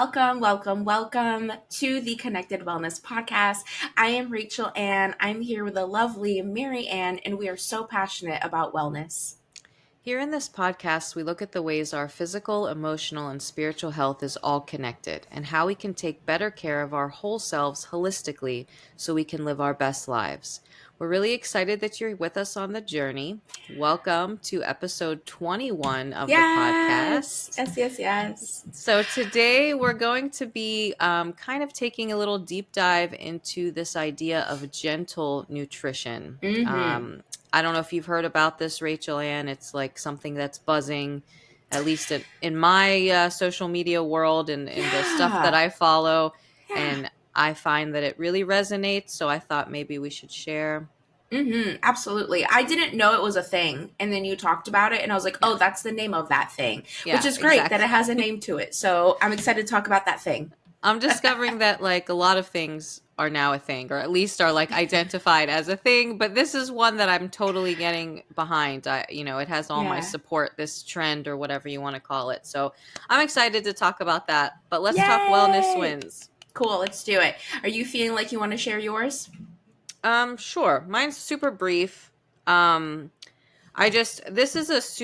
Welcome to the Connected Wellness Podcast. I am Rachel Ann. I'm here with the lovely Mary Ann, and we are so passionate about wellness. Here in this podcast, we look at the ways our physical, emotional, and spiritual health is all connected and how we can take better care of our whole selves holistically so we can live our best lives. We're really excited that you're with us on the journey. Welcome to episode 21 of the podcast. Yes. So, today we're going to be kind of taking a little deep dive into this idea of gentle nutrition. Mm-hmm. I don't know if you've heard about this, Rachel Ann. It's like something that's buzzing, at least in my social media world and in the stuff that I follow. Yeah. And I find that it really resonates. So I thought maybe we should share. Mm-hmm. Absolutely. I didn't know it was a thing. And then you talked about it, and I was like, oh, that's the name of that thing, which is great that it has a name to it. So I'm excited to talk about that thing. I'm discovering that like a lot of things are now a thing, or at least are like identified as a thing. But this is one that I'm totally getting behind. It has all my support, this trend or whatever you want to call it. So I'm excited to talk about that. But let's talk wellness wins. Cool. Let's do it. Are you feeling like you want to share yours? Sure. Mine's super brief. This is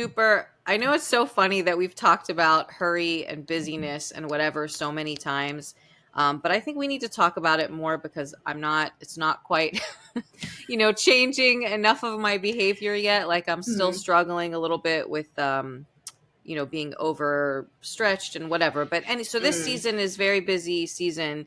I know it's so funny that we've talked about hurry and busyness and whatever so many times. But I think we need to talk about it more because it's not quite, changing enough of my behavior yet. Like I'm still struggling a little bit with, being overstretched and whatever. So this season is very busy season.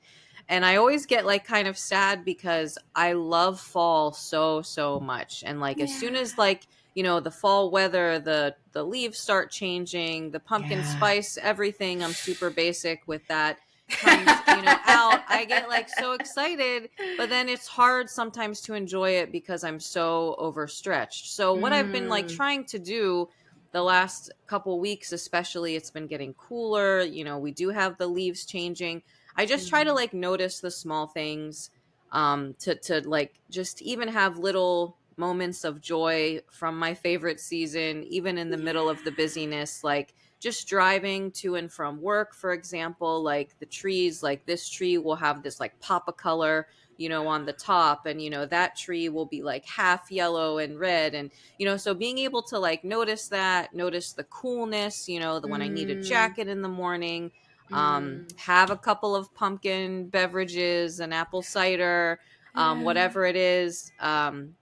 And I always get like kind of sad because I love fall so, so much. And like as soon as like, the fall weather, the leaves start changing, the pumpkin spice, everything, I'm super basic with that comes, out. I get like so excited, but then it's hard sometimes to enjoy it because I'm so overstretched. So what I've been like trying to do the last couple weeks, especially, it's been getting cooler. We do have the leaves changing. I just try to like notice the small things, to like just even have little moments of joy from my favorite season, even in the middle of the busyness, like just driving to and from work, for example, like the trees, like this tree will have this like pop of color, on the top, and that tree will be like half yellow and red, and so being able to like notice the coolness, when I need a jacket in the morning, have a couple of pumpkin beverages, an apple cider, whatever it is.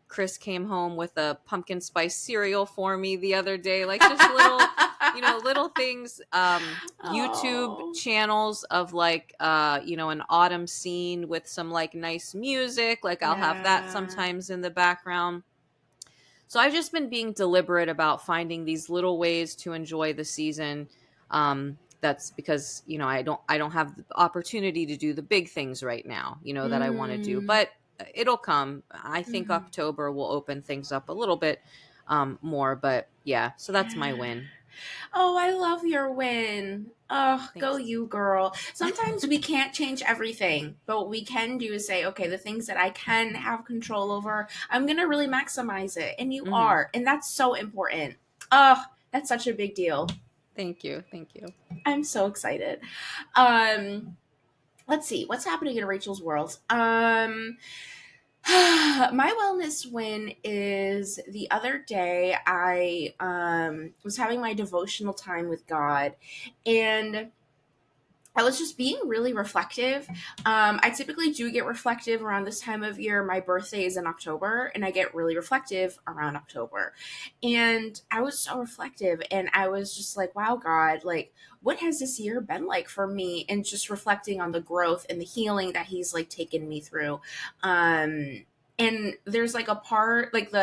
Chris came home with a pumpkin spice cereal for me the other day, like just little things. YouTube channels of like, an autumn scene with some like nice music. Like I'll have that sometimes in the background. So I've just been being deliberate about finding these little ways to enjoy the season. That's because, I don't have the opportunity to do the big things right now, that I want to do, but it'll come. I think October will open things up a little bit more, but yeah, so that's my win. Oh, I love your win. Oh, Thanks. Go you, girl. Sometimes we can't change everything, but what we can do is say, okay, the things that I can have control over, I'm going to really maximize it. And you are. And that's so important. Oh, that's such a big deal. Thank you. I'm so excited. Let's see what's happening in Rachel's world. My wellness win is the other day I was having my devotional time with God, and I was just being really reflective. I typically do get reflective around this time of year. My birthday is in October, and I get really reflective around October. And I was so reflective, and I was just like, wow, God, like, what has this year been like for me? And just reflecting on the growth and the healing that He's like taken me through. And there's like a part, like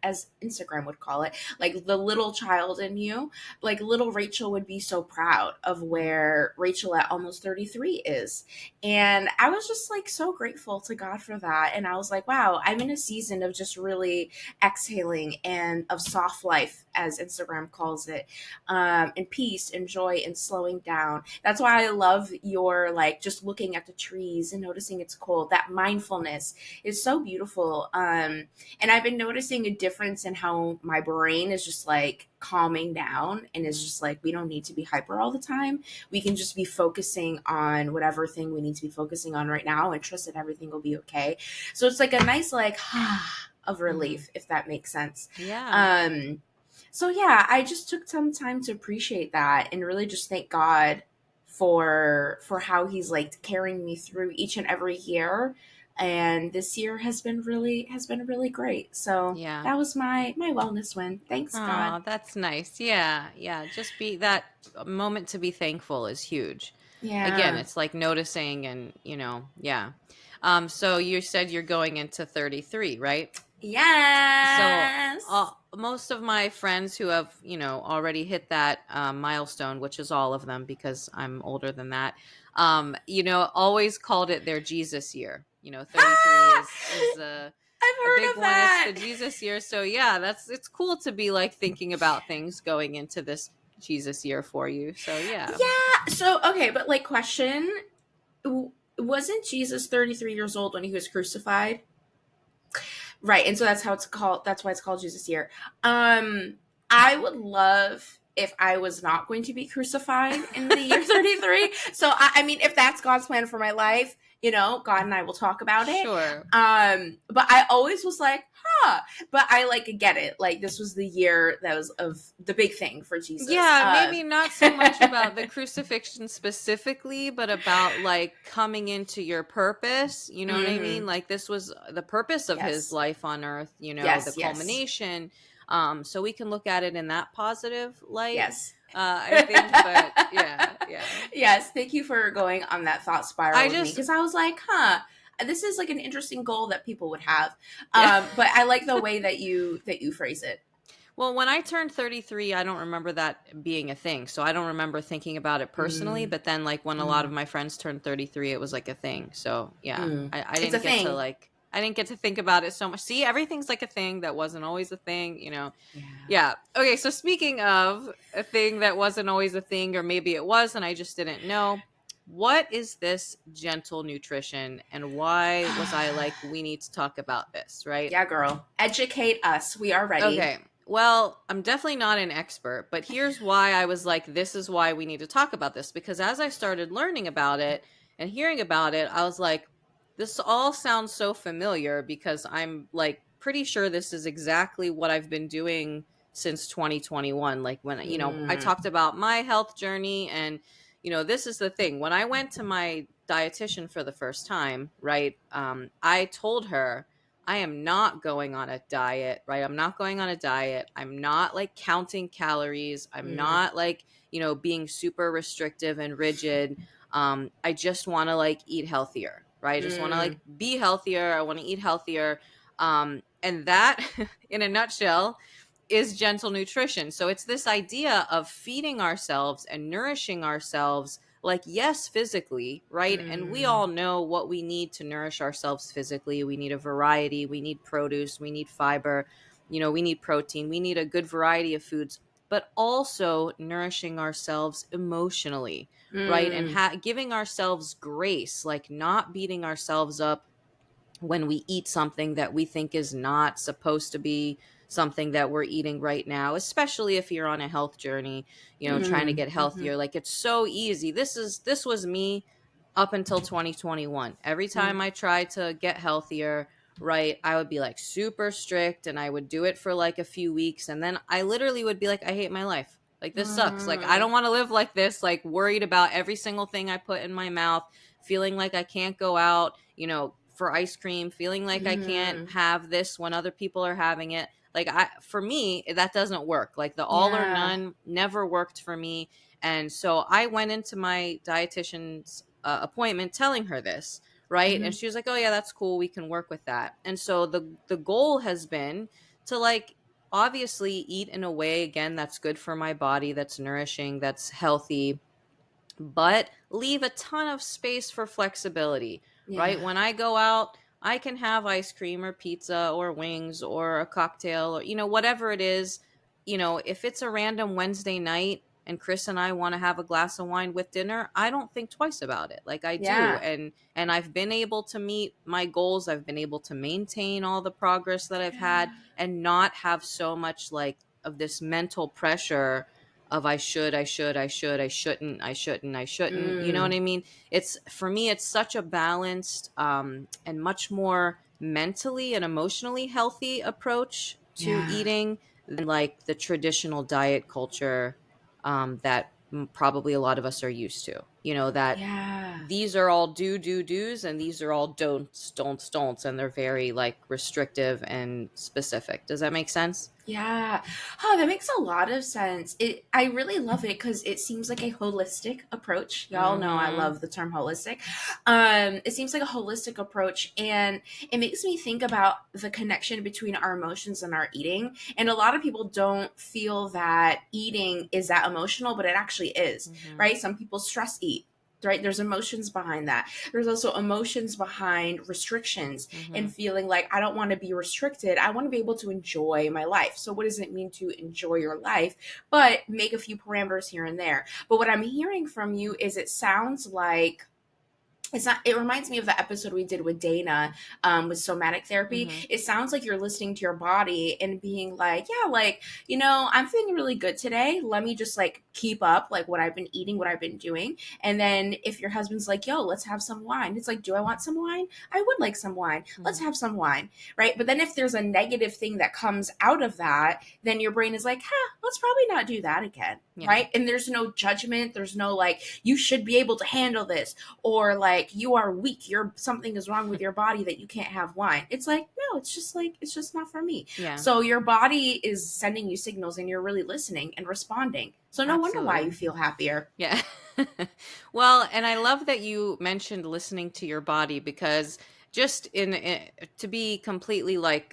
as Instagram would call it, like the little child in you, like little Rachel would be so proud of where Rachel at almost 33 is. And I was just like so grateful to God for that. And I was like, wow, I'm in a season of just really exhaling and of soft life, as Instagram calls it, and peace and joy and slowing down. That's why I love your like just looking at the trees and noticing it's cold. That mindfulness is so beautiful beautiful. And I've been noticing a difference in how my brain is just like calming down, and it's just like we don't need to be hyper all the time. We can just be focusing on whatever thing we need to be focusing on right now and trust that everything will be okay. So it's like a nice like of relief, if that makes sense. Yeah. So yeah, I just took some time to appreciate that and really just thank God for how he's like carrying me through each and every year. And this year has been really great. So Yeah. that was my wellness win. Thanks God. Oh, that's nice. Yeah. Yeah. Just be that moment to be thankful is huge. Again, Yeah. it's like noticing and, yeah. So you said you're going into 33, right? So Yes. most of my friends who have, already hit that milestone, which is all of them because I'm older than that, always called it their Jesus year. 33 Ah! is I've a heard big of one. It's the that. Jesus year. So yeah, it's cool to be like thinking about things going into this Jesus year for you. So yeah. Yeah. So okay, but like question, wasn't Jesus 33 years old when he was crucified? Right. And so that's how it's called. That's why it's called Jesus year. Um, I would love if I was not going to be crucified in the year 33. So I mean, if that's God's plan for my life, God and I will talk about it. Sure. But I always was like, but I like get it. Like this was the year that was of the big thing for Jesus. Yeah, maybe not so much about the crucifixion specifically, but about like coming into your purpose. You know what I mean? Like this was the purpose of his Yes. life on earth, the Yes. Yes. culmination. So we can look at it in that positive light, Yes. I think. But yeah, yeah. Yes. Thank you for going on that thought spiral I with me just, because I was like, this is like an interesting goal that people would have. yeah. But I like the way that you phrase it. Well, when I turned 33, I don't remember that being a thing. So I don't remember thinking about it personally. Mm, But then, like, when a lot of mm, my friends turned 33, it was like a thing. So yeah, mm. I It's a didn't get to, thing. like, I didn't get to think about it so much. See, everything's like a thing that wasn't always a thing. Yeah. Yeah. Okay. So speaking of a thing that wasn't always a thing, or maybe it was and I just didn't know, what is this gentle nutrition and why was I like, we need to talk about this, right? Yeah, girl. Educate us. We are ready. Okay. Well, I'm definitely not an expert, but here's why I was like, this is why we need to talk about this. Because as I started learning about it and hearing about it, I was like, this all sounds so familiar because I'm like pretty sure this is exactly what I've been doing since 2021. Like when, I Mm, talked about my health journey and, this is the thing. When I went to my dietitian for the first time, right, I told her, I am not going on a diet, right? I'm not going on a diet. I'm not like counting calories. I'm mm, not like, being super restrictive and rigid. I just want to like eat healthier, right? I just want to like mm, be healthier. I want to eat healthier. And that, in a nutshell, is gentle nutrition. So it's this idea of feeding ourselves and nourishing ourselves, like, yes, physically, right? And we mm, all know what we need to nourish ourselves physically. We need a variety, we need produce, we need fiber, we need protein, we need a good variety of foods, but also nourishing ourselves emotionally, right? And mm, giving ourselves grace, like not beating ourselves up when we eat something that we think is not supposed to be something that we're eating right now, especially if you're on a health journey, trying to mm, get mhm, healthier. Like it's so easy. This was me up until 2021. Every mm. time I tried to get healthier, right, I would be like super strict and I would do it for like a few weeks and then I literally would be like, I hate my life. Like this sucks. Like I Mm, don't want to live like this, like worried about every single thing I put in my mouth, feeling like I can't go out, for ice cream, feeling like I can't mhm. have this when other people are having it. Like for me, that doesn't work. Like the all or Yeah. none never worked for me. And so I went into my dietitian's appointment telling her this, right? And Mhm, she was like, "Oh yeah, that's cool. We can work with that." And so the goal has been to like obviously eat in a way again that's good for my body, that's nourishing, that's healthy, but leave a ton of space for flexibility, yeah. right? When I go out, I can have ice cream or pizza or wings or a cocktail or, whatever it is. If it's a random Wednesday night and Chris and I want to have a glass of wine with dinner, I don't think twice about it. Like I do. Yeah. And I've been able to meet my goals. I've been able to maintain all the progress that I've had Yeah. and not have so much like of this mental pressure of I should, I should, I should, I shouldn't, I shouldn't, I shouldn't. You know what Mm. I mean? It's for me, it's such a balanced and much more mentally and emotionally healthy approach to Yeah. eating than like the traditional diet culture that probably a lot of us are used to. You know, that Yeah. these are all do's and these are all don'ts, and they're very like restrictive and specific. Does that make sense? Yeah. Oh, that makes a lot of sense. I really love it because it seems like a holistic approach. Y'all know I Mm-hmm. love the term holistic. It seems like a holistic approach, and it makes me think about the connection between our emotions and our eating. And a lot of people don't feel that eating is that emotional, but it actually is, Mm-hmm. right? Some people stress eat. Right, there's emotions behind that. There's also emotions behind restrictions Mm-hmm. and feeling like I don't want to be restricted. I want to be able to enjoy my life. So, what does it mean to enjoy your life? But make a few parameters here and there. But what I'm hearing from you is it sounds like it's not, it reminds me of the episode we did with Dana, with somatic therapy. Mm-hmm. It sounds like you're listening to your body and being like, yeah, like, you know, I'm feeling really good today, let me just like keep up like what I've been eating, what I've been doing. And then if your husband's like, yo, let's have some wine, it's like, do I want some wine? I would like some wine, let's Mm-hmm. have some wine. Right, but then if there's a negative thing that comes out of that, then your brain is like, let's probably not do that again. Yeah. Right, and there's no judgment, there's no like, you should be able to handle this, or like you are weak, you're something is wrong with your body that you can't have wine. It's like, no, it's just like, it's just not for me. Yeah. So your body is sending you signals and you're really listening and responding. So no wonder why you Absolutely. feel happier. Yeah. Well, and I love that you mentioned listening to your body because just to be completely like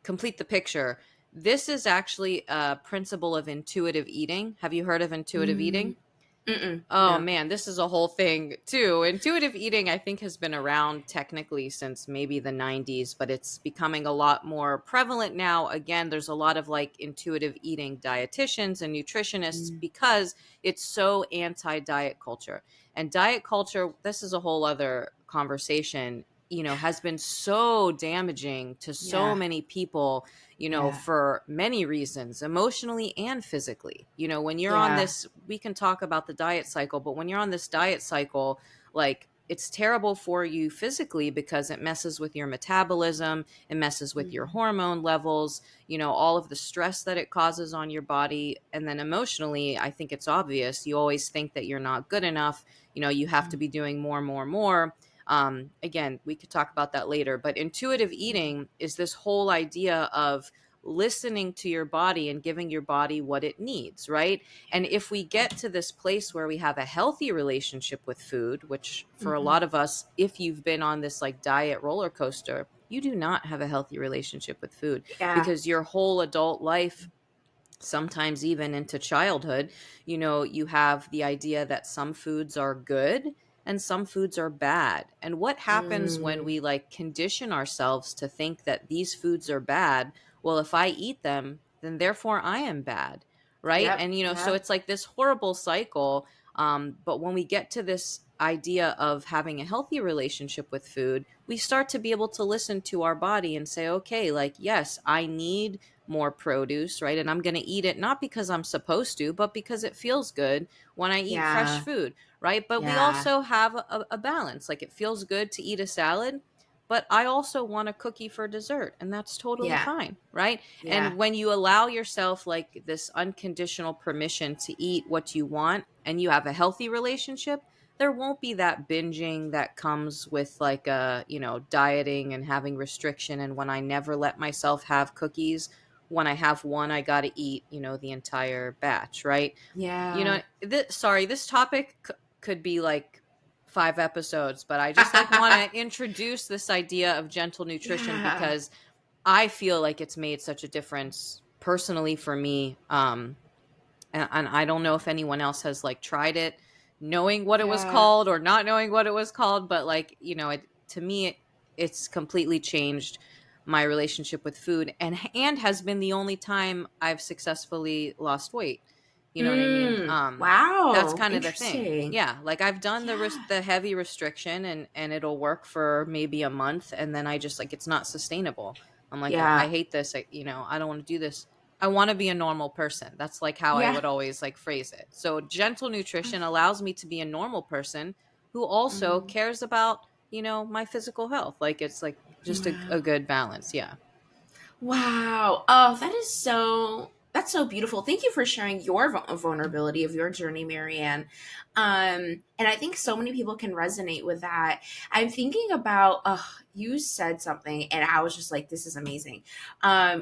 complete the picture, this is actually a principle of intuitive eating. Have you heard of intuitive eating? Mm, mm-mm, Oh no. man, this is a whole thing too. Intuitive eating, I think, has been around technically since maybe the 90s, but it's becoming a lot more prevalent now. Again, there's a lot of like intuitive eating dietitians and nutritionists Mm, because it's so anti diet culture. And diet culture, this is a whole other conversation, you know, has been so damaging to so yeah, many people, you know, yeah, for many reasons, emotionally and physically. You know, when you're on yeah. this, we can talk about the diet cycle, but when you're on this diet cycle, like it's terrible for you physically because it messes with your metabolism, it messes with your Mm, hormone levels, you know, all of the stress that it causes on your body. And then emotionally, I think it's obvious. You always think that you're not good enough. You know, you have to mm, be doing more, more, more. Again, we could talk about that later, but intuitive mm, eating is this whole idea of listening to your body and giving your body what it needs, right? And if we get to this place where we have a healthy relationship with food, which for a mhm, lot of us, if you've been on this like diet roller coaster, you do not have a healthy relationship with food yeah. because your whole adult life, sometimes even into childhood, you know, you have the idea that some foods are good and some foods are bad. And what happens when Mm, we like condition ourselves to think that these foods are bad? Well, if I eat them, then therefore I am bad. Right. yep, And, you know, so yeah. it's like this horrible cycle. But when we get to this idea of having a healthy relationship with food, we start to be able to listen to our body and say, okay, like, yes, I need more produce, right? And I'm going to eat it not because I'm supposed to, but because it feels good when I eat fresh Yeah, food, right? But we yeah, also have a balance. Like it feels good to eat a salad, but I also want a cookie for dessert, and that's totally yeah, fine, right? yeah. And when you allow yourself like this unconditional permission to eat what you want and you have a healthy relationship, there won't be that binging that comes with like you know, dieting and having restriction. And when I never let myself have cookies, when I have one, I got to eat, you know, the entire batch, right? You Yeah. know, sorry, this topic could be like 5 episodes, but I just like want to introduce this idea of gentle nutrition Yeah. because I feel like it's made such a difference personally for me. And I don't know if anyone else has like tried it, knowing what it was Yeah. called or not knowing what it was called, but like, you know, to me, it's completely changed my relationship with food and has been the only time I've successfully lost weight. You know what I mean? That's Wow. kind of the thing. Interesting. Yeah, like I've done Yeah. the heavy restriction, and it'll work for maybe a month, and then I just like it's not sustainable. I'm like I Yeah. hate this. I don't want to do this. I want to be a normal person. That's like how I Yeah. would always like phrase it. So gentle nutrition allows me to be a normal person who also Mhm. cares about, my physical health. Like it's like just a Wow. good balance. Yeah. Wow. Oh, that's so beautiful. Thank you for sharing your vulnerability of your journey, Marianne. And I think so many people can resonate with that. I'm thinking about, you said something, and I was just like, this is amazing.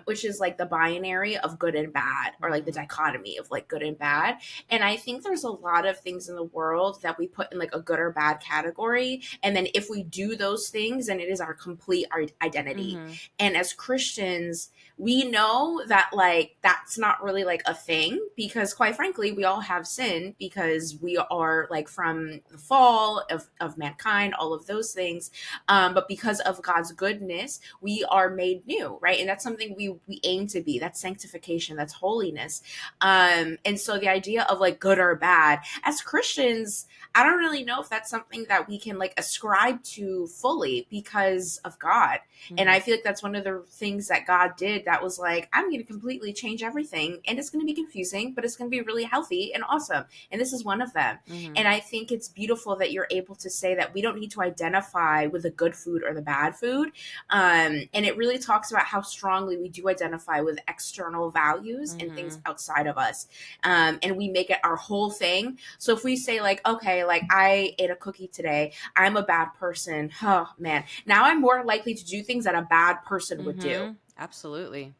Which is like the binary of good and bad, or like the Mhm. dichotomy of like good and bad. And I think there's a lot of things in the world that we put in like a good or bad category. And then if we do those things, then it is our complete identity. Mhm. And as Christians, we know that like that's not really like a thing, because quite frankly we all have sin, because we are like from the fall of mankind, all of those things. But because of God's goodness we are made new, right? And that's something we aim to be. That's sanctification, that's holiness. And so the idea of like good or bad as Christians, I don't really know if that's something that we can like ascribe to fully because of God. And Mhm. I feel like that's one of the things that God did, that was like, I'm going to completely change everything. And it's going to be confusing, but it's going to be really healthy and awesome. And this is one of them. Mhm. And I think it's beautiful that you're able to say that we don't need to identify with the good food or the bad food. And it really talks about how strongly we do identify with external values and things Mhm. outside of us. And we make it our whole thing. So if we say, like, okay, like I ate a cookie today, I'm a bad person. Oh, man. Now I'm more likely to do things that a bad person would do, Mhm. Absolutely.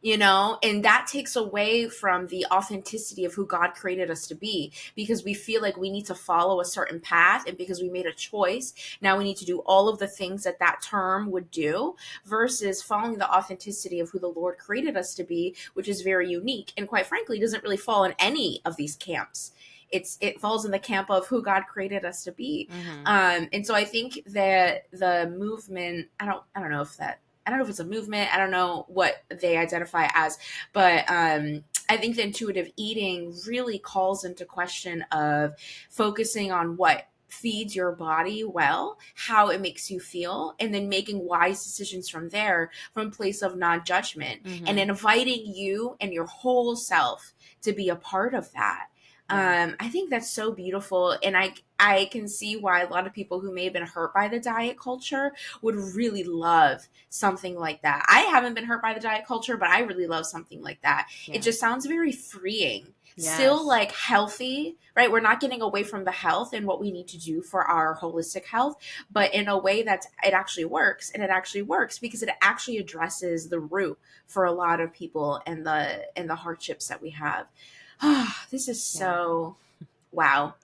and that takes away from the authenticity of who God created us to be, because we feel like we need to follow a certain path, and because we made a choice now we need to do all of the things that that term would do, versus following the authenticity of who the Lord created us to be, which is very unique and quite frankly doesn't really fall in any of these camps. It falls in the camp of who God created us to be. Mhm. And so I think that the movement, I don't know if it's a movement. I don't know what they identify as, but I think the intuitive eating really calls into question of focusing on what feeds your body well, how it makes you feel, and then making wise decisions from there, from a place of non-judgment, and Mhm. inviting you and your whole self to be a part of that. Yeah. I think that's so beautiful, and I can see why a lot of people who may have been hurt by the diet culture would really love something like that. I haven't been hurt by the diet culture, but I really love something like that. It Yeah. just sounds very freeing. Still Yes. like healthy, right? We're not getting away from the health and what we need to do for our holistic health, but in a way that it actually works. And it actually works because it actually addresses the root for a lot of people and the hardships that we have. This is Yeah. so wow.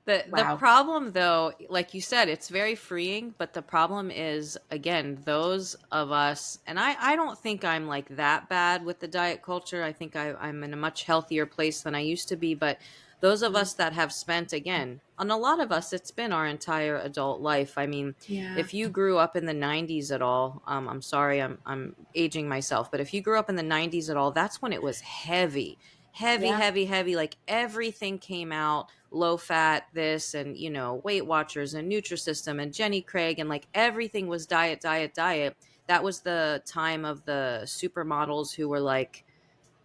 The Wow. problem though, like you said, it's very freeing, but the problem is again, those of us, and I don't think I'm like that bad with the diet culture. I think I'm in a much healthier place than I used to be, but those of Mm, us that have spent, again, on a lot of us it's been our entire adult life. I mean, yeah. if you grew up in the 90s at all, I'm sorry, I'm aging myself, but if you grew up in the 90s at all, that's when it was heavy, heavy, Yeah. heavy, heavy. Like everything came out, low fat this, and Weight Watchers and Nutrisystem and Jenny Craig, and like everything was diet, diet, diet. That was the time of the supermodels who were like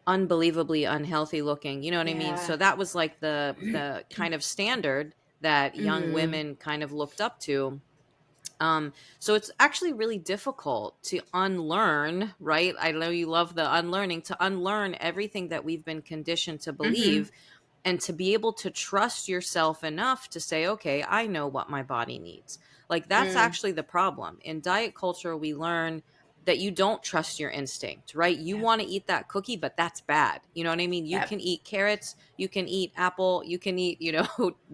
unbelievably unhealthy looking, you know what I mean? Yeah. So that was like the kind of standard that young Mhm. women kind of looked up to. So it's actually really difficult to unlearn, right? I know you love the unlearning, to unlearn everything that we've been conditioned to Mhm. believe, and to be able to trust yourself enough to say, okay, I know what my body needs. Like that's Mm. actually the problem. In diet culture, we learn that you don't trust your instinct, right? You Yeah. want to eat that cookie, but that's bad. You know what I mean? You Yep. can eat carrots, you can eat apple, you can eat,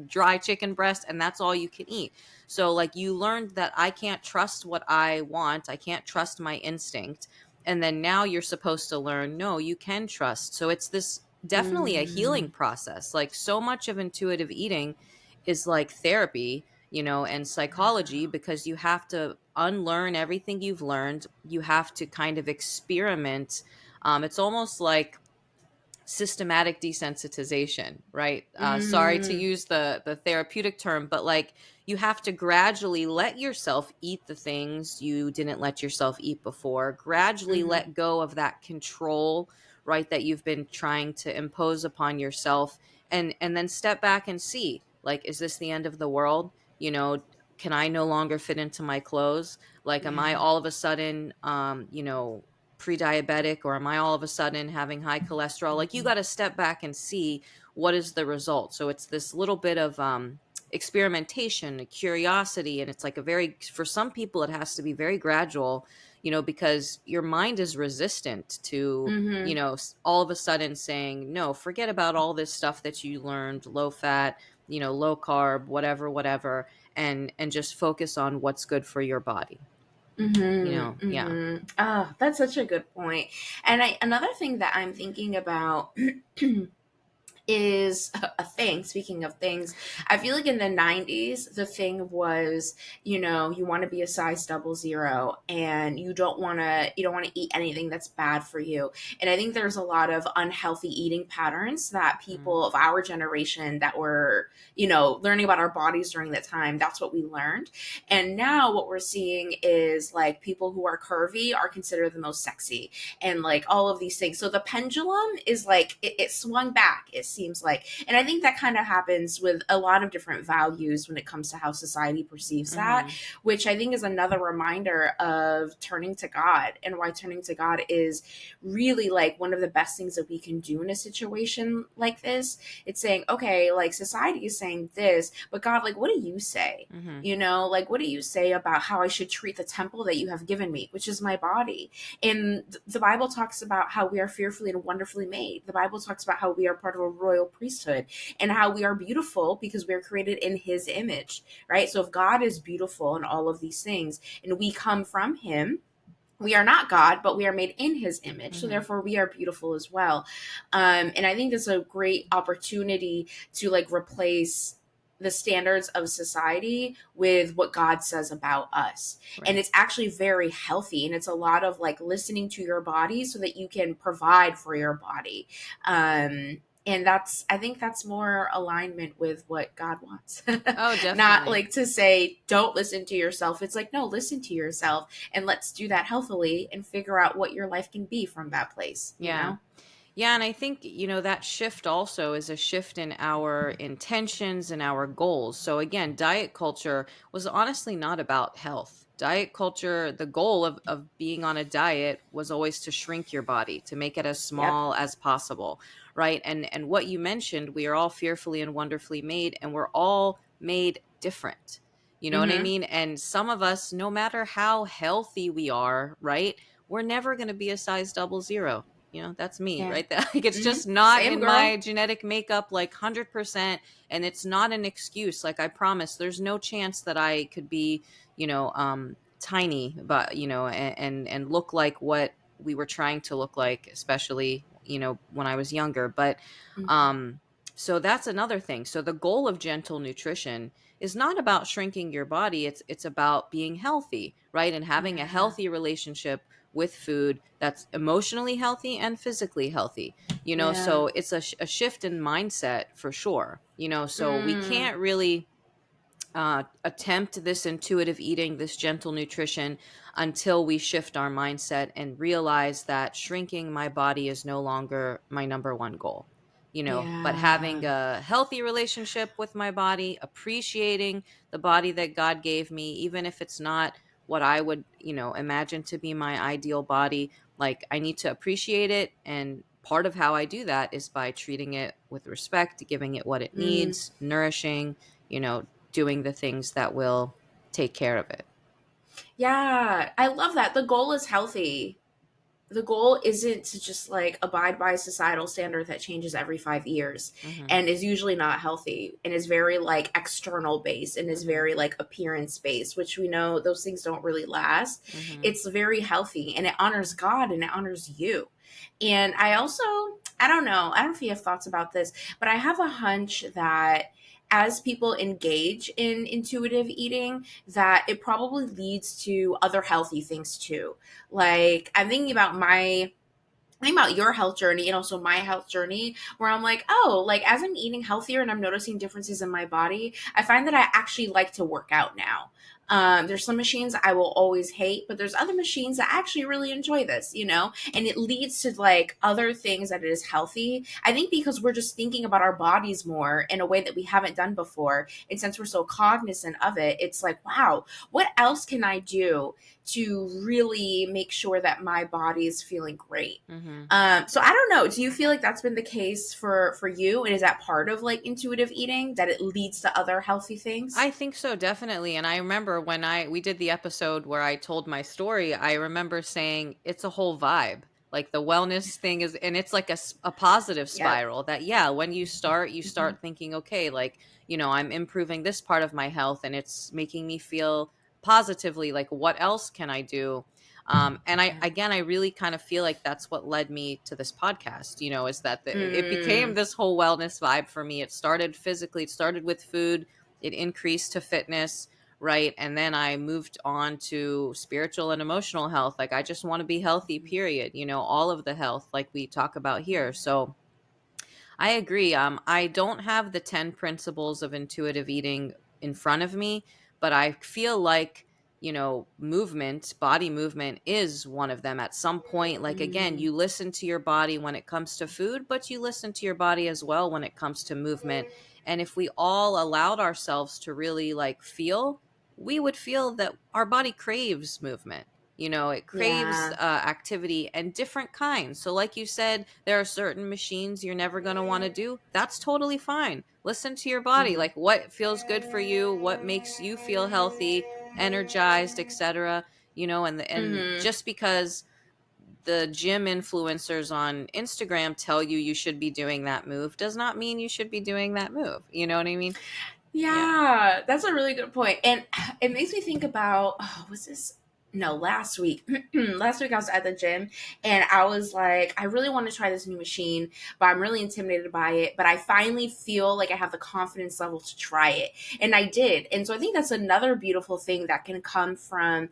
dry chicken breast, and that's all you can eat. So, like, you learned that I can't trust what I want, I can't trust my instinct. And then now you're supposed to learn, no, you can trust. So, it's this definitely a healing Mm. process. Like, so much of intuitive eating is like therapy, and psychology, because you have to unlearn everything you've learned. You have to kind of experiment. It's almost like systematic desensitization, right? Sorry to Mm, use the therapeutic term, but like you have to gradually let yourself eat the things you didn't let yourself eat before, gradually mm-hmm, let go of that control, right, that you've been trying to impose upon yourself, and then step back and see, like, is this the end of the world? You know, can I no longer fit into my clothes? Like, am I yeah. all of a sudden, pre-diabetic, or am I all of a sudden having high cholesterol? Like, you Mm-hmm. got to step back and see what is the result. So it's this little bit of experimentation, curiosity, and it's like a very, for some people it has to be very gradual, because your mind is resistant to, Mm-hmm. all of a sudden saying, no, forget about all this stuff that you learned, low fat, low carb, whatever, whatever, and just focus on what's good for your body. Mm-hmm. Yeah. Mm-hmm. Oh, that's such a good point. And another thing that I'm thinking about is a thing. Speaking of things, I feel like in the 90s the thing was, you want to be a size 00, and you don't want to eat anything that's bad for you. And I think there's a lot of unhealthy eating patterns that Mm. people of our generation that were, learning about our bodies during that time, that's what we learned. And now what we're seeing is like people who are curvy are considered the most sexy, and like all of these things. So the pendulum is like it swung back, it seems like. And I think that kind of happens with a lot of different values when it comes to how society perceives that, Mhm. which I think is another reminder of turning to God, and why turning to God is really like one of the best things that we can do in a situation like this. It's saying, okay, like society is saying this, but God, like, what do you say? Mhm. Like, what do you say about how I should treat the temple that you have given me, which is my body? And the Bible talks about how we are fearfully and wonderfully made. The Bible talks about how we are part of a royal priesthood, and how we are beautiful because we are created in his image, right? So if God is beautiful and all of these things, and we come from him, we are not God, but we are made in his image. So Mhm. therefore we are beautiful as well. And I think it's a great opportunity to like replace the standards of society with what God says about us. And Right. it's actually very healthy. And it's a lot of like listening to your body so that you can provide for your body. And I think that's more alignment with what God wants. Oh, Not definitely. like to say, don't listen to yourself. It's like, no, listen to yourself, and let's do that healthily and figure out what your life can be from that place, you Yeah. know? Yeah, and I think, that shift also is a shift in our intentions and our goals. So again, diet culture was honestly not about health. Diet culture, the goal of being on a diet was always to shrink your body, to make it as Yep. small as possible, right? And what you mentioned, we are all fearfully and wonderfully made, and we're all made different. You know what I Mm-hmm. mean? And some of us, no matter how healthy we are, right? We're never going to be a size 00. That's me Yeah. right there. Like, it's Mm-hmm. just not Same in my girl. genetic makeup, like 100%. And it's not an excuse. Like, I promise there's no chance that I could be, tiny, but, and look like what we were trying to look like, especially, when I was younger. But, Mm-hmm. um, so that's another thing. So the goal of gentle nutrition is not about shrinking your body. It's about being healthy, right? And having a Yeah. healthy relationship with food that's emotionally healthy and physically healthy. Yeah. So it's a shift in mindset for sure. So we Mm. can't really attempt this intuitive eating, this gentle nutrition, until we shift our mindset and realize that shrinking my body is no longer my number one goal. But having Yeah. a healthy relationship with my body, appreciating the body that God gave me, even if it's not what I would, imagine to be my ideal body, like, I need to appreciate it. And part of how I do that is by treating it with respect, giving it what it Mm. needs, nourishing, you know, doing the things that will take care of it. Yeah. I love that. The goal is healthy. The goal isn't to just like abide by a societal standard that changes every 5 years Mhm. and is usually not healthy and is very like external based and is Mhm. very like appearance based, which we know those things don't really last. Mhm. It's very healthy and it honors God and it honors you. And I don't know, I don't know if you have thoughts about this, but I have a hunch that as people engage in intuitive eating, that it probably leads to other healthy things too. Like, I'm thinking about my think about your health journey and also my health journey, where I'm like, oh, like as I'm eating healthier and I'm noticing differences in my body, I find that I actually like to work out now. There's some machines I will always hate, but there's other machines that actually really enjoy this, and it leads to like other things that it is healthy. I think because we're just thinking about our bodies more in a way that we haven't done before. And since we're so cognizant of it, it's like, wow, what else can I do to really make sure that my body is feeling great? Mm-hmm. So I don't know. Do you feel like that's been the case for you? And is that part of like intuitive eating, that it leads to other healthy things? I think so, definitely. And I remember when we did the episode where I told my story, I remember saying it's a whole vibe. Like the wellness thing is, and it's like a positive Yep. spiral that, yeah, when you Hmm. start thinking, okay, like, I'm improving this part of my health and it's making me feel positively. Like, what else can I do? And Yeah. I really kind of feel like that's what led me to this podcast, is that it became Mm. this whole wellness vibe for me. It started physically, it started with food, it increased to fitness, right? And then I moved on to spiritual and emotional health. Like I just want to be healthy, period. All of the health like we talk about here. So I agree. I don't have the 10 principles of intuitive eating in front of me, but I feel like, movement, body movement is one of them at some point. Like, again, Mm. you listen to your body when it comes to food, but you listen to your body as well when it comes to movement. And if we all allowed ourselves to really like feel, we would feel that our body craves movement. It craves Yeah. activity and different kinds. So, like you said, there are certain machines you're never going to want to do. That's totally fine. Listen to your body. Hmm. Like, what feels good for you? What makes you feel healthy, energized, etc. And Hmm. just because the gym influencers on Instagram tell you you should be doing that move does not mean you should be doing that move. You know what I mean? Yeah. Yeah, that's a really good point. And it makes me think about, oh, was this? No, last week. Last week I was at the gym and I was like, I really want to try this new machine, but I'm really intimidated by it. But I finally feel like I have the confidence level to try it. And I did. And so I think that's another beautiful thing that can come from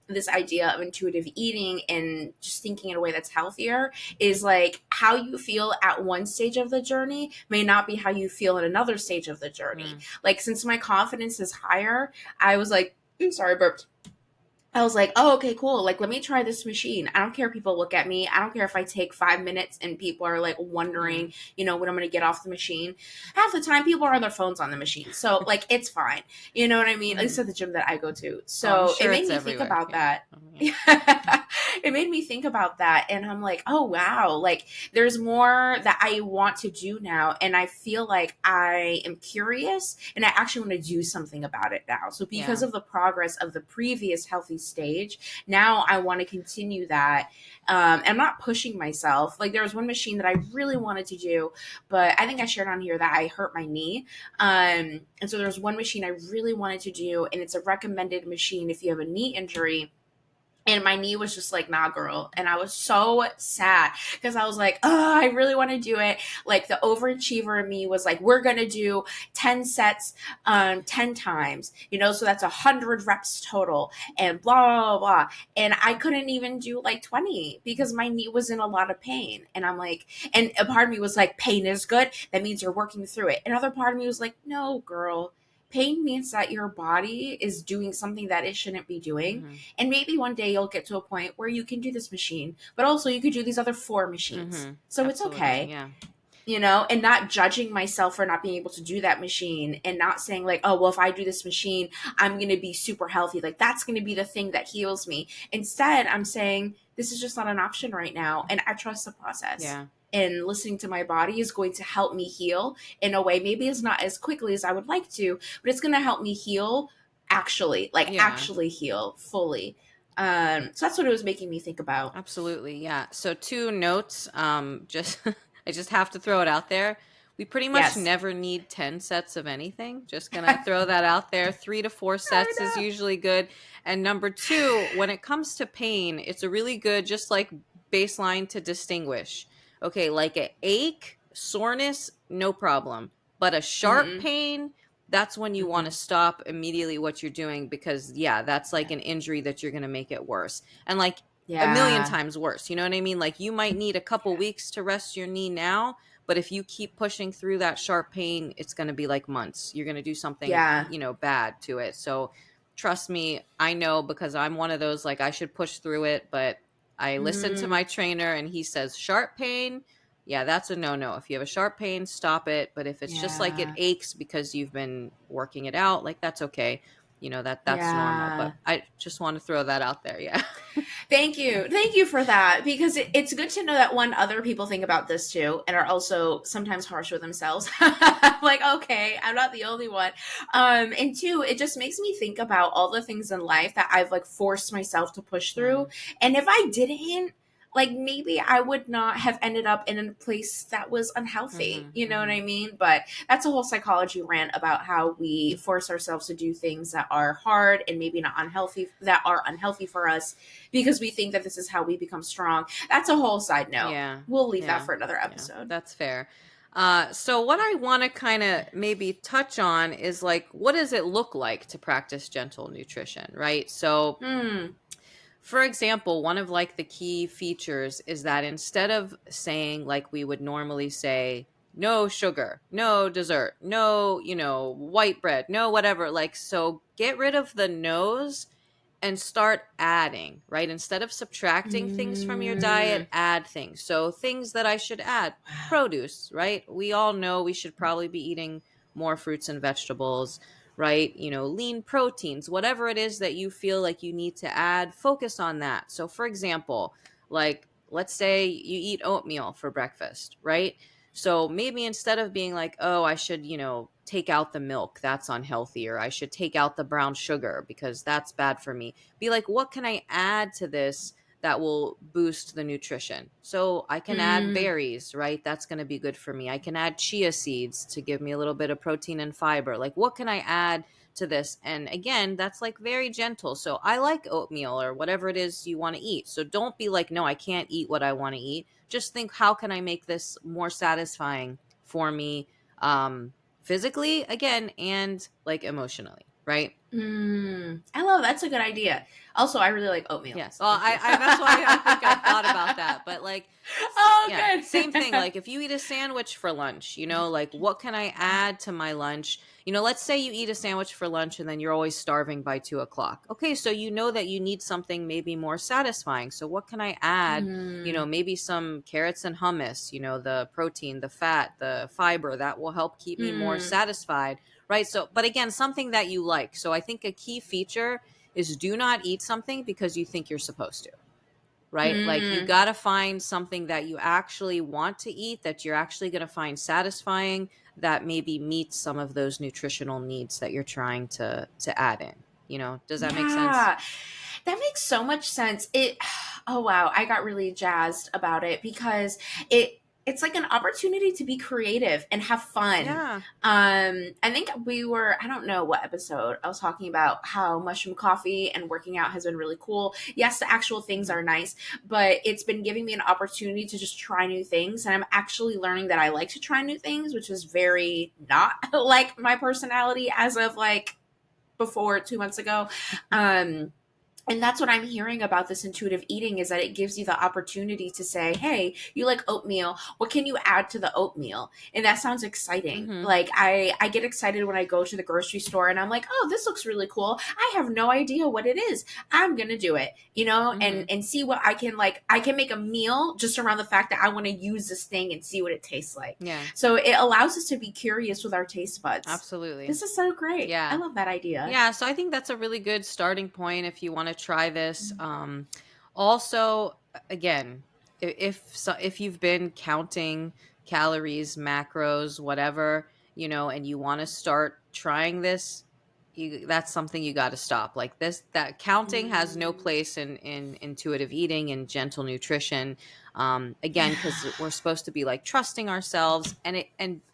this idea of intuitive eating and just thinking in a way that's healthier, is like how you feel at one stage of the journey may not be how you feel in another stage of the journey. Mm. Like since my confidence is higher, I was like, ooh, sorry, burped. I was like, oh, okay, cool. Like, let me try this machine. I don't care if people look at me. I don't care if I take 5 minutes and people are like wondering, Mm. when I'm going to get off the machine. Half the time, people are on their phones on the machine. So, like, it's fine. You know what I mean? At least Mm. at the gym that I go to. Oh, I'm So, it sure made it's me think everywhere. about Yeah. that. Oh, yeah. It made me think about that. And I'm like, oh, wow. Like, there's more that I want to do now. And I feel like I am curious and I actually want to do something about it now. So, because Yeah. of the progress of the previous healthy stage, now I want to continue that. I'm not pushing myself. Like there was one machine that I really wanted to do, but I think I shared on here that I hurt my knee. And so there was one machine I really wanted to do, and it's a recommended machine if you have a knee injury. And my knee was just like, nah, girl. And I was so sad because I was like, oh, I really want to do it. Like the overachiever in me was like, we're going to do 10 sets, 10 times, so that's 100 reps total and blah, blah, blah. And I couldn't even do like 20 because my knee was in a lot of pain. And I'm like, and a part of me was like, pain is good. That means you're working through it. Another part of me was like, no, girl. Pain means that your body is doing something that it shouldn't be doing, Mm-hmm. and maybe one day you'll get to a point where you can do this machine, but also you could do these other four machines. Mm-hmm. So it's Absolutely. okay, Yeah. and not judging myself for not being able to do that machine and not saying, like, oh, well, if I do this machine, I'm going to be super healthy. Like, that's going to be the thing that heals me. Instead, I'm saying, this is just not an option right now. And I trust the process. Yeah. And listening to my body is going to help me heal in a way. Maybe it's not as quickly as I would like to, but it's going to help me heal Yeah. actually heal fully. So that's what it was making me think about. Absolutely. Yeah. So two notes. Just I just have to throw it out there. We pretty much Yes. never need 10 sets of anything. Just gonna throw that out there. 3 to 4 sets is I usually good. And number two, when it comes to pain, it's a really good just like baseline to distinguish. Okay, like an ache, soreness, no problem. But a know. sharp pain, that's when you want to Hmm. stop immediately what you're doing because yeah, that's like Yeah. an injury that you're gonna make it worse. And like a million Yeah. times worse. You know what I mean? Like you might need a couple weeks to rest your knee now, but if you keep pushing through that sharp pain, it's going to be like months. You're going to do something, Yeah. bad to it. So trust me, I know because I'm one of those, like I should push through it, but I listen to my Mm, trainer and he says sharp pain. Yeah, that's a no-no. If you have a sharp pain, stop it. But if it's just like it yeah. aches because you've been working it out, like that's okay. That's normal. But Yeah. I just want to throw that out there. Yeah. Thank you. Thank you for that because it's good to know that one, other people think about this too and are also sometimes harsh with themselves. Like, okay, I'm not the only one. And two, it just makes me think about all the things in life that I've like forced myself to push through. Mm, And if I didn't, like maybe I would not have ended up in a place that was unhealthy. mhm, You know what I mhm. mean? But that's a whole psychology rant about how we force ourselves to do things that are hard and maybe not unhealthy, that are unhealthy for us because we think that this is how we become strong. That's a whole side note. Yeah. We'll leave that Yeah. for another Yeah. episode. That's fair. So what I want to kind of maybe touch on is like, what does it look like to practice gentle nutrition, right? So Hmm. for example, one of like the key features is that instead of saying like we would normally say, no sugar, no dessert, no, white bread, no whatever, like, so get rid of the no's and start adding, right? Instead of subtracting things from your diet, Mm. add things. So things that I should add, produce, right? We all know we should probably be eating more fruits and vegetables, right? Lean proteins, whatever it is that you feel like you need to add, focus on that. So for example, like let's say you eat oatmeal for breakfast, right? So maybe instead of being like, oh, I should, take out the milk, that's unhealthy, or I should take out the brown sugar because that's bad for me, be like, what can I add to this that will boost the nutrition? So I can add Mm. berries, right? That's going to be good for me. I can add chia seeds to give me a little bit of protein and fiber. Like, what can I add to this? And again, that's like very gentle. So I like oatmeal or whatever it is you want to eat. So don't be like, no, I can't eat what I want to eat. Just think, how can I make this more satisfying for me, physically, again, and like emotionally, right? Mm. I love that's a good idea. Also, I really like oatmeal. Yeah. So Well, thank you. I that's why I think I thought about that. But like, Oh, yeah, same thing. good. Like if you eat a sandwich for lunch, like what can I add to my lunch? Let's say you eat a sandwich for lunch and then you're always starving by 2 o'clock. Okay, so you know that you need something maybe more satisfying. So what can I add? Mm. Maybe some carrots and hummus, the protein, the fat, the fiber that will help keep me more Mm. satisfied. Right. So, but again, something that you like. So I think a key feature is do not eat something because you think you're supposed to, right? Like you Mm. got to find something that you actually want to eat, that you're actually going to find satisfying, that maybe meets some of those nutritional needs that you're trying to add in. Does that make sense? Yeah, that makes so much sense. It, oh wow, I got really jazzed about it because it's like an opportunity to be creative and have fun. Yeah. I think I don't know what episode I was talking about how mushroom coffee and working out has been really cool. Yes, the actual things Mhm. are nice, but it's been giving me an opportunity to just try new things. And I'm actually learning that I like to try new things, which is very not like my personality as of like before 2 months ago. Um, and that's what I'm hearing about this intuitive eating is that it gives you the opportunity to say, hey, you like oatmeal, what can you add to the oatmeal? And that sounds exciting. Mhm. Like I get excited when I go to the grocery store and I'm like, oh, this looks really cool, I have no idea what it is, I'm gonna do it, Mhm. and see what I can, like, I can make a meal just around the fact that I want to use this thing and see what it tastes like. Yeah. So it allows us to be curious with our taste buds. Absolutely. This is so great. I Yeah. love that idea. Yeah, so I think that's a really good starting point if you want to try this. Also, again, if you've been counting calories, macros, whatever, and you want to start trying this, that's something you got to stop. Like this, that counting has no Mm. place in intuitive eating and gentle nutrition. Again, Yeah. because we're supposed to be like trusting ourselves, and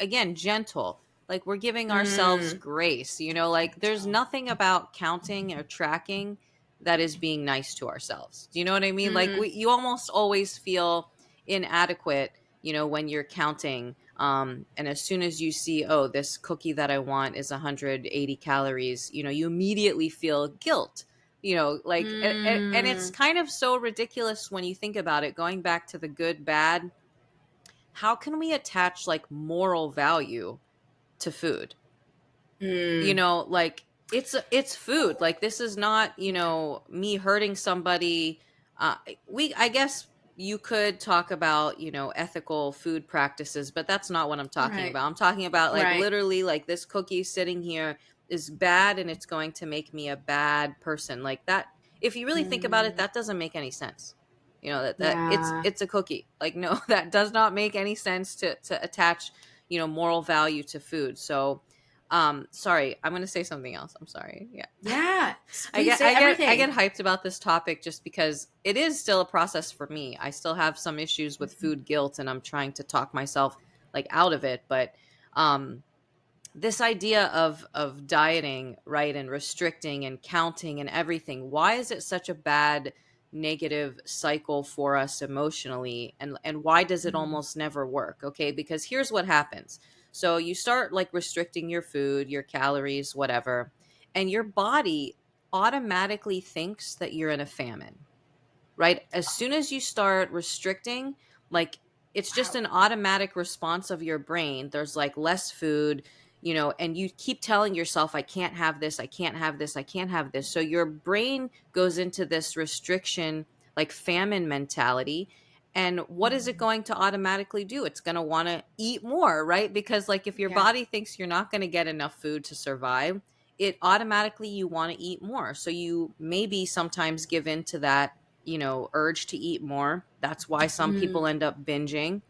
again, gentle, like we're giving ourselves Mm. grace, like there's nothing about counting or tracking that is being nice to ourselves. Do you know what I mean? Like Mm. you almost always feel inadequate, when you're counting. And as soon as you see, oh, this cookie that I want is 180 calories, you immediately feel guilt. like, and it's Mm, kind of so ridiculous when you think about it, going back to the good bad. How can we attach like moral value to food? mm, Like, it's food. Like, this is not, me hurting somebody. uh I guess you could talk about, ethical food practices, but that's not what I'm talking right, about. I'm talking about, like, right. literally, like, this cookie sitting here is bad and it's going to make me a bad person, like that. If you really think about it, Mm, that doesn't make any sense. That yeah. it's a cookie. Like, no, that does not make any sense to attach, moral value to food. So, sorry, I'm going to say something else. I'm sorry. Yeah. Yeah. I Please get say I get I get everything. hyped about this topic just because it is still a process for me. I still have some issues with Mhm. food guilt, and I'm trying to talk myself like out of it, but um this idea of dieting, right, and restricting and counting and everything, why is it such a bad negative cycle for us emotionally, and why does it Mm, almost never work? Okay, because here's what happens. So you start like restricting your food, your calories, whatever, and your body automatically thinks that you're in a famine, right? As soon as you start restricting, like, it's just wow. an automatic response of your brain. There's like less food, and you keep telling yourself, I can't have this, I can't have this, I can't have this. So your brain goes into this restriction, like famine mentality. And what is it Mm, going to automatically do? It's going to want to eat more, right? Because, like, if your yeah. body thinks you're not going to get enough food to survive, it automatically, you want to eat more. So you maybe sometimes give in to that, urge to eat more. That's why some Mm, people end up binging.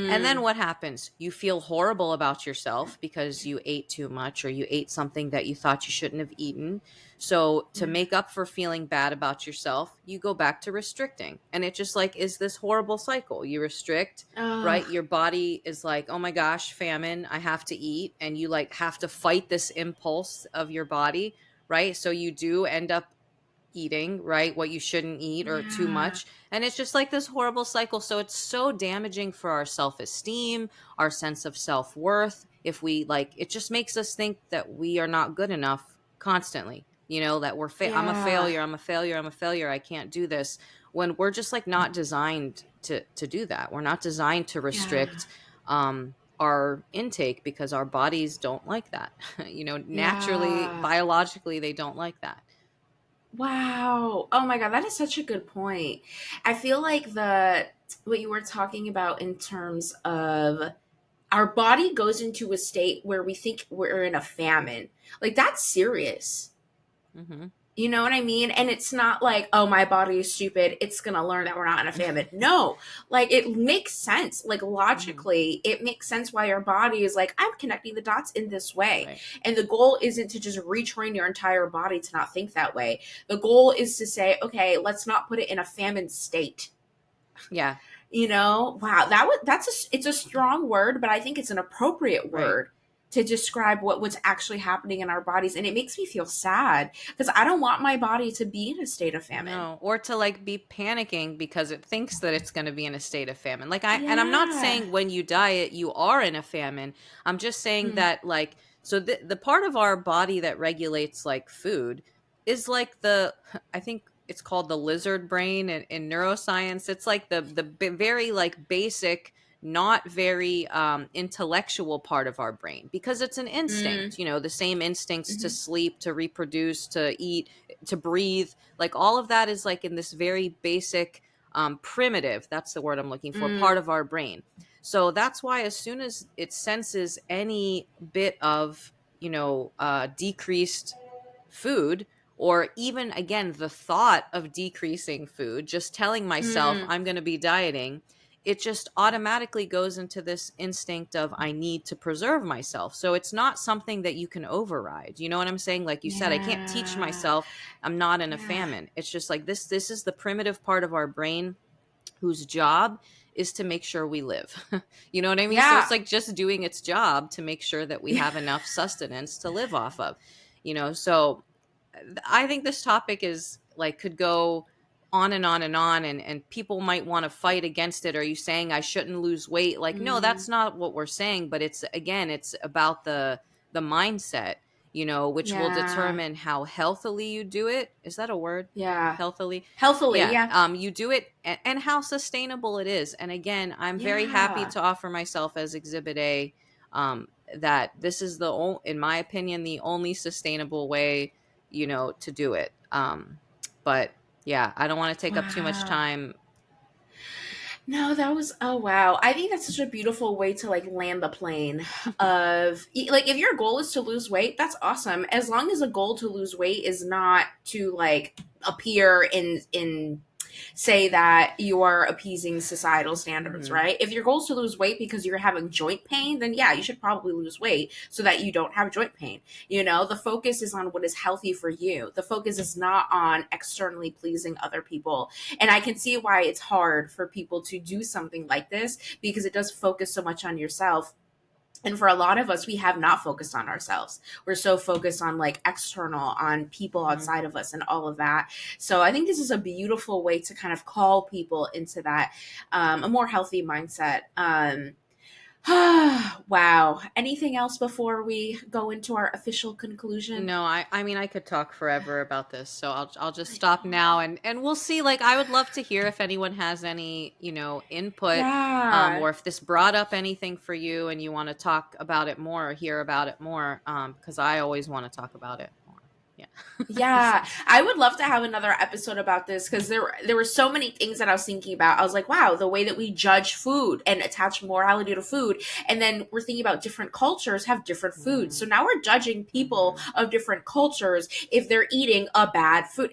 And then mm, what happens? You feel horrible about yourself because you ate too much, or you ate something that you thought you shouldn't have eaten. So, to yeah. make up for feeling bad about yourself, you go back to restricting. And it just like is this horrible cycle. You restrict, Ugh, right? Your body is like, oh my gosh, famine, I have to eat. And you like have to fight this impulse of your body, right? So you do end up eating, right? What you shouldn't eat, or too yeah. much. And it's just like this horrible cycle. So it's so damaging for our self esteem, our sense of self worth. If we like, it just makes us think that we are not good enough constantly, that I'm a Yeah. failure, I'm a failure, I'm a failure, I can't do this. When we're just like not designed to do that. We're not designed to Yeah. restrict our intake because our bodies don't like that. Naturally, Yeah. biologically, they don't like that. Wow. Oh my God, that is such a good point. I feel like the what you were talking about in terms of our body goes into a state where we think we're in a famine. Like that's serious. Hmm. You know what I mean? And it's not like, oh, my body is stupid. It's going to learn that we're not in a famine. No, like it makes sense. Like Hmm. logically, it makes sense why your body is like, I'm connecting the dots in this way. Right. And the goal isn't to just retrain your entire body to not think that way. The goal is to say, okay, let's not put it in a famine state. Yeah. Wow, it's a strong word, but I think it's an appropriate Right. word to describe what's actually happening in our bodies, and it makes me feel sad because I don't want my body to be in a state of famine. No, or to like be panicking because it thinks that it's going to be in a state of famine. I'm not Yeah. saying when you diet you are in a famine. I'm just saying Mm, that, like, so the part of our body that regulates like food is like the I think it's called the lizard brain in neuroscience. It's like the very like basic, not very intellectual part of our brain, because it's an mm, instinct, the same instincts to mhm, sleep, to reproduce, to eat, to breathe. Like, all of that is like in this very basic, primitive, that's the word I'm looking for, part mm, of our brain. So that's why as soon as it senses any bit of, decreased food, or even again the thought of decreasing food, just telling myself mm. I'm going to be dieting, it just automatically goes into this instinct of I need to preserve myself. So it's not something that you can override. You know what I'm saying? Like you said, I can't teach Yeah. myself I'm not in a Yeah. famine. It's just like this is the primitive part of our brain whose job is to make sure we live. You know what I mean? So it's Yeah. like just doing its job to make sure that we have enough sustenance to live off of. So I think this topic is like could go on and on and on, and people might want to fight against it. Are you saying I shouldn't lose weight? Like, no, Mm, that's not what we're saying, but it's again, it's about the mindset. which will Yeah. determine how healthily you do it. Is that a word? Yeah. Healthily? Healthily, Yeah. yeah. You do it, and how sustainable it is. And again, I'm very happy Yeah. to offer myself as Exhibit A. That this is in my opinion, the only sustainable way, to do it. But yeah, I don't want to take up too much Wow. time. No, that was, oh wow. I think that's such a beautiful way to like land the plane of like if your goal is to lose weight, that's awesome. As long as a goal to lose weight is not to like appear in say that you are appeasing societal standards, Mhm. right? If your goal is to lose weight because you're having joint pain, then yeah, you should probably lose weight so that you don't have joint pain. The focus is on what is healthy for you. The focus is not on externally pleasing other people. And I can see why it's hard for people to do something like this because it does focus so much on yourself. And for a lot of us, we have not focused on ourselves. We're so focused on like external, on people Mhm. outside of us and all of that. So I think this is a beautiful way to kind of call people into that, a more healthy mindset. Wow. Anything else before we go into our official conclusion? No, I mean I could talk forever about this, so I'll just stop now, and we'll see. Like, I would love to hear if anyone has any, input, Yeah. or if this brought up anything for you and you want to talk about it more or hear about it more, because I always want to talk about it more. Yeah. So, Yeah, I would love to have another episode about this because there were so many things that I was thinking about. I was like, wow, the way that we judge food and attach morality to food, and then we're thinking about different cultures have different foods. So mm, now we're judging people mhm, of different cultures if they're eating a bad food.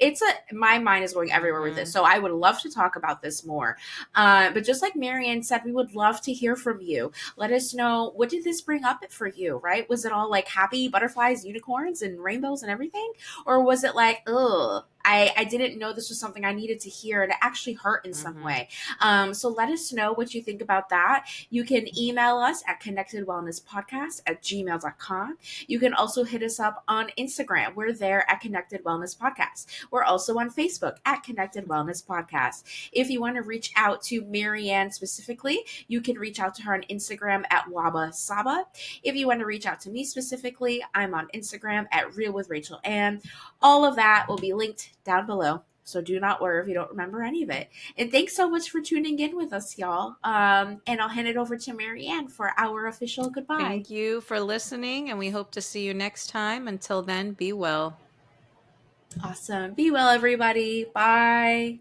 My mind is going everywhere with this. mhm, So I would love to talk about this more. But just like Marianne said, we would love to hear from you. Let us know, what did this bring up for you? Right? Was it all like happy butterflies, unicorns, and rainbows and everything? Or was it like, ugh, I didn't know this was something I needed to hear and it actually hurt in some mhm. way? So let us know what you think about that. You can email us at connectedwellnesspodcast@gmail.com. You can also hit us up on Instagram. We're there at Connected Wellness Podcast. We're also on Facebook at Connected Wellness Podcast. If you want to reach out to Marianne specifically, you can reach out to her on Instagram at Waba Saba. If you want to reach out to me specifically, I'm on Instagram at Real with Rachel Ann. All of that will be linked down below. So do not worry if you don't remember any of it. And thanks so much for tuning in with us, y'all. And I'll hand it over to Marianne for our official goodbye. Thank you for listening, and we hope to see you next time. Until then, be well. Awesome. Be well, everybody. Bye.